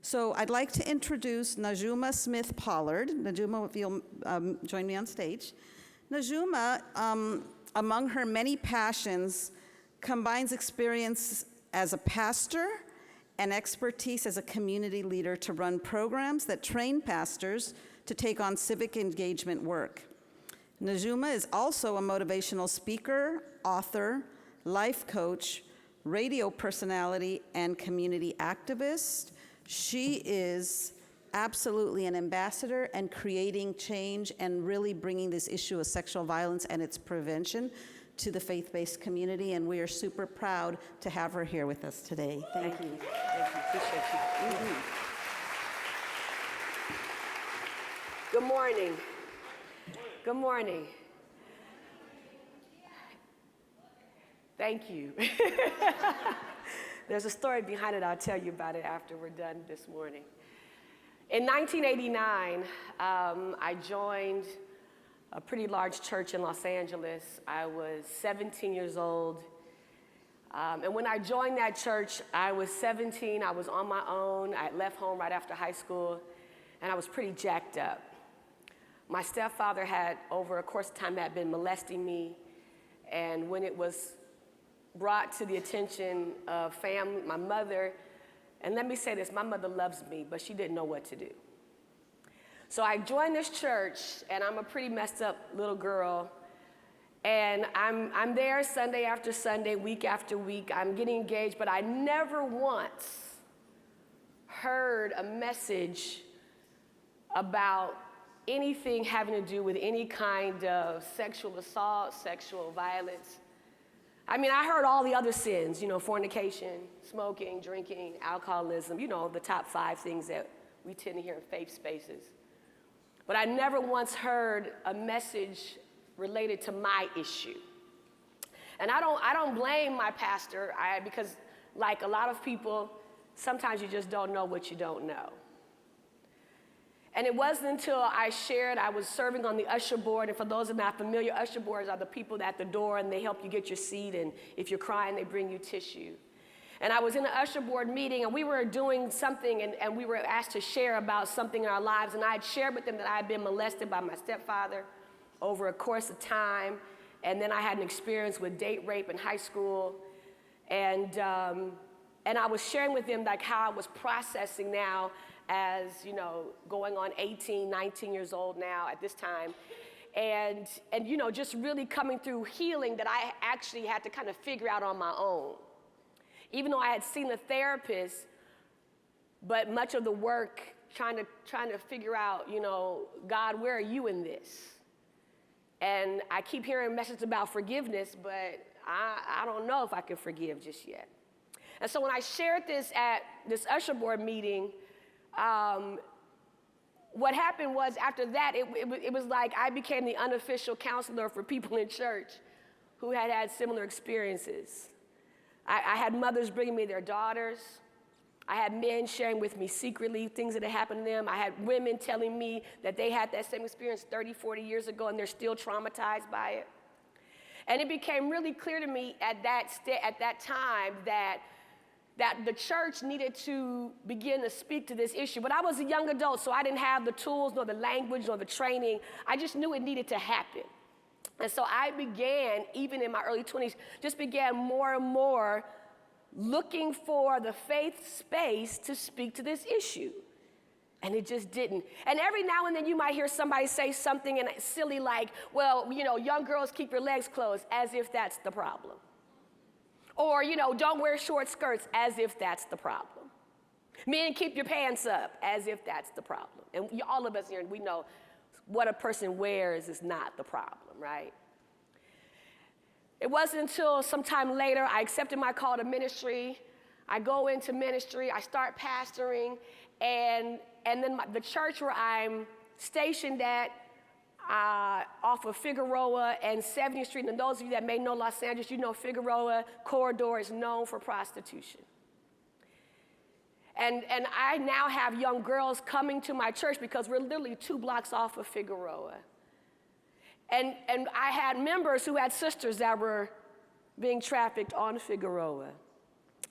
So I'd like to introduce Najuma Smith-Pollard. Najuma, if you'll join me on stage. Najuma, among her many passions, combines experience as a pastor and expertise as a community leader to run programs that train pastors to take on civic engagement work. Najuma is also a motivational speaker, author, life coach, radio personality, and community activist. She is absolutely an ambassador and creating change and really bringing this issue of sexual violence and its prevention to the faith-based community, and we are super proud to have her here with us today. Thank you. Thank you. Appreciate you. Mm-hmm. Good morning. Good morning. Thank you. There's a story behind it. I'll tell you about it after we're done this morning. In 1989, I joined a pretty large church in Los Angeles. I was 17 years old. And when I joined that church, I was 17. I was on my own. I left home right after high school, and I was pretty jacked up. My stepfather had, over a course of time, had been molesting me, and when it was brought to the attention of family, my mother, and let me say this, my mother loves me, but she didn't know what to do. So I joined this church, and I'm a pretty messed up little girl, and I'm there Sunday after Sunday, week after week. I'm getting engaged, but I never once heard a message about anything having to do with any kind of sexual assault, sexual violence. I mean, I heard all the other sins, you know, fornication, smoking, drinking, alcoholism, you know, the top 5 things that we tend to hear in faith spaces. But I never once heard a message related to my issue. And I don't blame my pastor, because like a lot of people, sometimes you just don't know what you don't know. And it wasn't until I was serving on the usher board, and for those who are not familiar, usher boards are the people at the door, and they help you get your seat, and if you're crying, they bring you tissue. And I was in an usher board meeting, and we were doing something, and we were asked to share about something in our lives, and I had shared with them that I had been molested by my stepfather over a course of time, and then I had an experience with date rape in high school, and I was sharing with them like how I was processing now as, you know, going on 18, 19 years old now at this time, and you know, just really coming through healing that I actually had to kind of figure out on my own. Even though I had seen a therapist, but much of the work trying to figure out, you know, God, where are you in this? And I keep hearing messages about forgiveness, but I don't know if I can forgive just yet. And so when I shared this at this usher board meeting, what happened was after that, it was like I became the unofficial counselor for people in church who had had similar experiences. I had mothers bringing me their daughters. I had men sharing with me secretly things that had happened to them. I had women telling me that they had that same experience 30, 40 years ago, and they're still traumatized by it. And it became really clear to me at that time that the church needed to begin to speak to this issue. But I was a young adult, so I didn't have the tools, nor the language, nor the training. I just knew it needed to happen. And so I began, even in my early 20s, just began more and more looking for the faith space to speak to this issue. And it just didn't. And every now and then you might hear somebody say something silly like, well, you know, young girls keep your legs closed, as if that's the problem. Or, you know, don't wear short skirts, as if that's the problem. Men, keep your pants up, as if that's the problem. And all of us here, we know what a person wears is not the problem, right? It wasn't until sometime later I accepted my call to ministry. I go into ministry, I start pastoring, and then the church where I'm stationed at, off of Figueroa and 70th Street, and those of you that may know Los Angeles, you know Figueroa corridor is known for prostitution. And I now have young girls coming to my church because we're literally 2 blocks off of Figueroa. And I had members who had sisters that were being trafficked on Figueroa.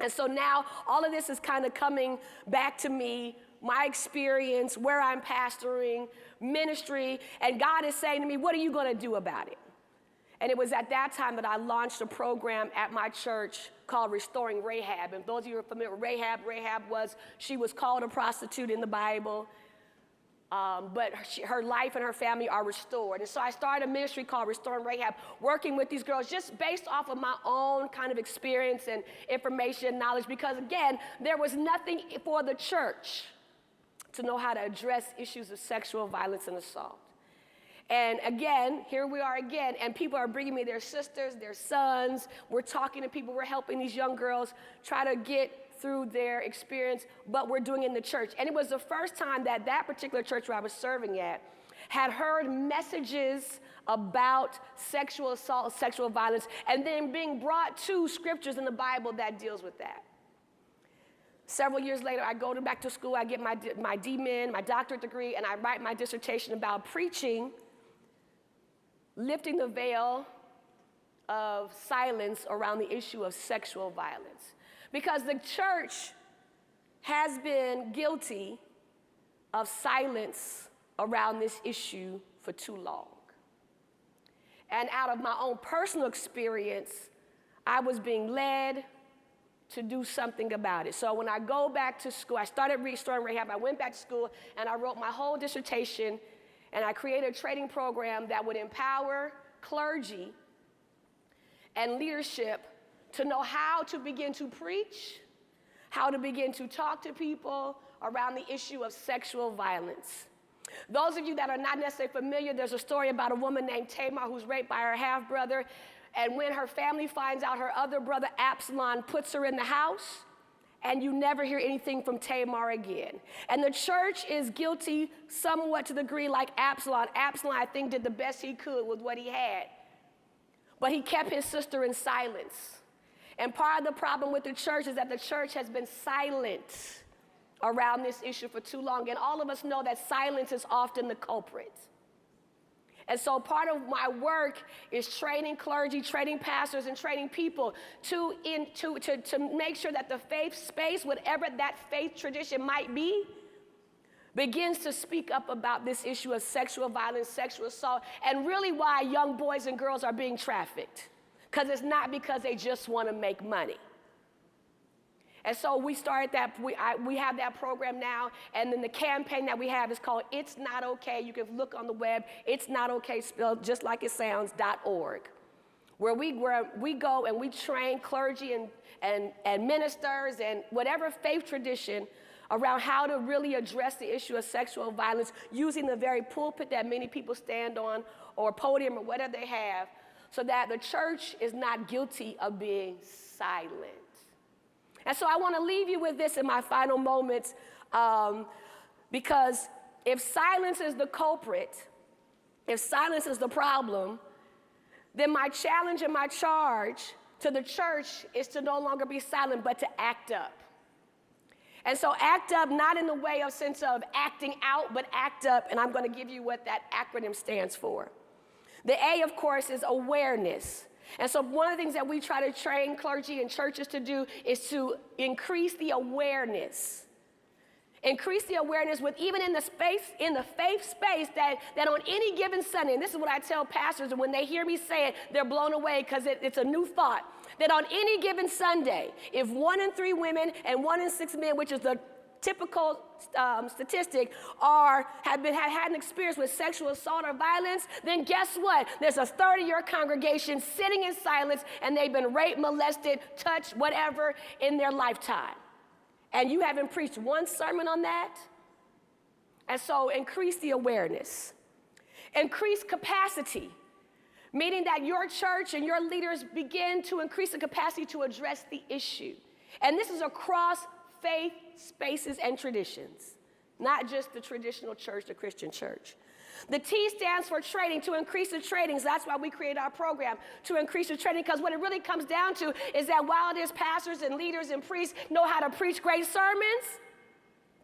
And so now all of this is kind of coming back to me, my experience, where I'm pastoring, ministry, and God is saying to me, what are you going to do about it? And it was at that time that I launched a program at my church called Restoring Rahab. And those of you who are familiar with Rahab, she was called a prostitute in the Bible, but her life and her family are restored. And so I started a ministry called Restoring Rahab, working with these girls just based off of my own kind of experience and information, knowledge, because again, there was nothing for the church to know how to address issues of sexual violence and assault. And again, here we are again, and people are bringing me their sisters, their sons. We're talking to people, we're helping these young girls try to get through their experience, but we're doing it in the church. And it was the first time that that particular church where I was serving at had heard messages about sexual assault, sexual violence, and then being brought to scriptures in the Bible that deals with that. Several years later, I go back to school, I get my DMin, my doctorate degree, and I write my dissertation about preaching, lifting the veil of silence around the issue of sexual violence. Because the church has been guilty of silence around this issue for too long. And out of my own personal experience, I was being led to do something about it. So when I go back to school, I started Restoring Rahab, I went back to school and I wrote my whole dissertation, and I created a training program that would empower clergy and leadership to know how to begin to preach, how to begin to talk to people around the issue of sexual violence. Those of you that are not necessarily familiar, there's a story about a woman named Tamar who's raped by her half-brother, and when her family finds out, her other brother Absalom puts her in the house, and you never hear anything from Tamar again. And the church is guilty somewhat to the degree like Absalom. Absalom, I think, did the best he could with what he had, but he kept his sister in silence. And part of the problem with the church is that the church has been silent around this issue for too long, and all of us know that silence is often the culprit. And so part of my work is training clergy, training pastors, and training people to make sure that the faith space, whatever that faith tradition might be, begins to speak up about this issue of sexual violence, sexual assault, and really why young boys and girls are being trafficked. Because it's not because they just want to make money. And so we started that, we have that program now, and then the campaign that we have is called It's Not Okay. You can look on the web, It's Not Okay, spelled just like it sounds, .org, where we go and we train clergy and ministers and whatever faith tradition around how to really address the issue of sexual violence using the very pulpit that many people stand on, or podium, or whatever they have, so that the church is not guilty of being silent. And so I want to leave you with this in my final moments, because if silence is the culprit, if silence is the problem, then my challenge and my charge to the church is to no longer be silent, but to act up. And so act up, not in the way of sense of acting out, but act up, and I'm going to give you what that acronym stands for. The A, of course, is awareness. And so one of the things that we try to train clergy and churches to do is to increase the awareness. Increase the awareness with even in the faith space that on any given Sunday, and this is what I tell pastors, and when they hear me say it, they're blown away because it's a new thought, that on any given Sunday, if 1 in 3 women and 1 in 6 men, which is the typical statistic, had an experience with sexual assault or violence, then guess what? There's a third of your congregation sitting in silence, and they've been raped, molested, touched, whatever in their lifetime. And you haven't preached one sermon on that? And so increase the awareness. Increase capacity, meaning that your church and your leaders begin to increase the capacity to address the issue. And this is across faith spaces and traditions, not just the traditional church, the Christian church. The T stands for training, to increase the trainings. That's why we created our program, to increase the training, because what it really comes down to is that while there's pastors and leaders and priests know how to preach great sermons,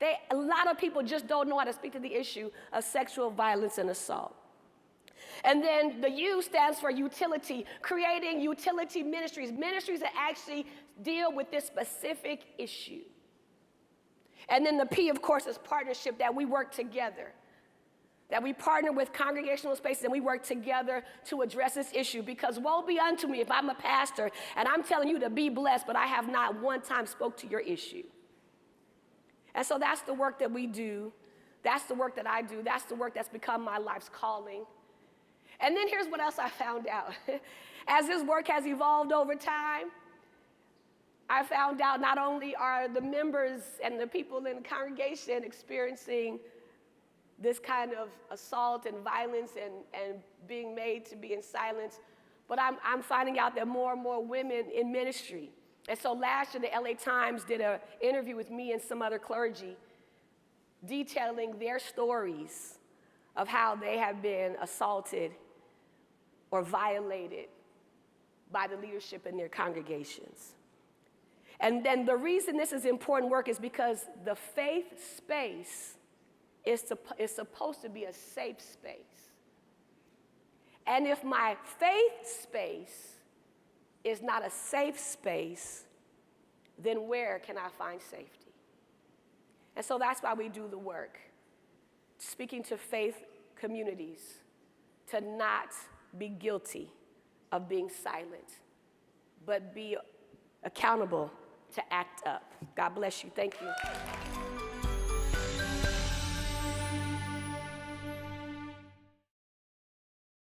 a lot of people just don't know how to speak to the issue of sexual violence and assault. And then the U stands for utility, creating utility ministries, ministries that actually deal with this specific issue. And then the P, of course, is partnership, that we work together, that we partner with congregational spaces and we work together to address this issue. Because woe be unto me if I'm a pastor and I'm telling you to be blessed, but I have not one time spoke to your issue. And so that's the work that we do. That's the work that I do. That's the work that's become my life's calling. And then here's what else I found out. As this work has evolved over time, I found out not only are the members and the people in the congregation experiencing this kind of assault and violence and being made to be in silence, but I'm finding out that more and more women in ministry. And so last year, the LA Times did an interview with me and some other clergy detailing their stories of how they have been assaulted or violated by the leadership in their congregations. And then the reason this is important work is because the faith space is supposed to be a safe space. And if my faith space is not a safe space, then where can I find safety? And so that's why we do the work, speaking to faith communities to not be guilty of being silent, but be accountable to act up. God bless you. Thank you.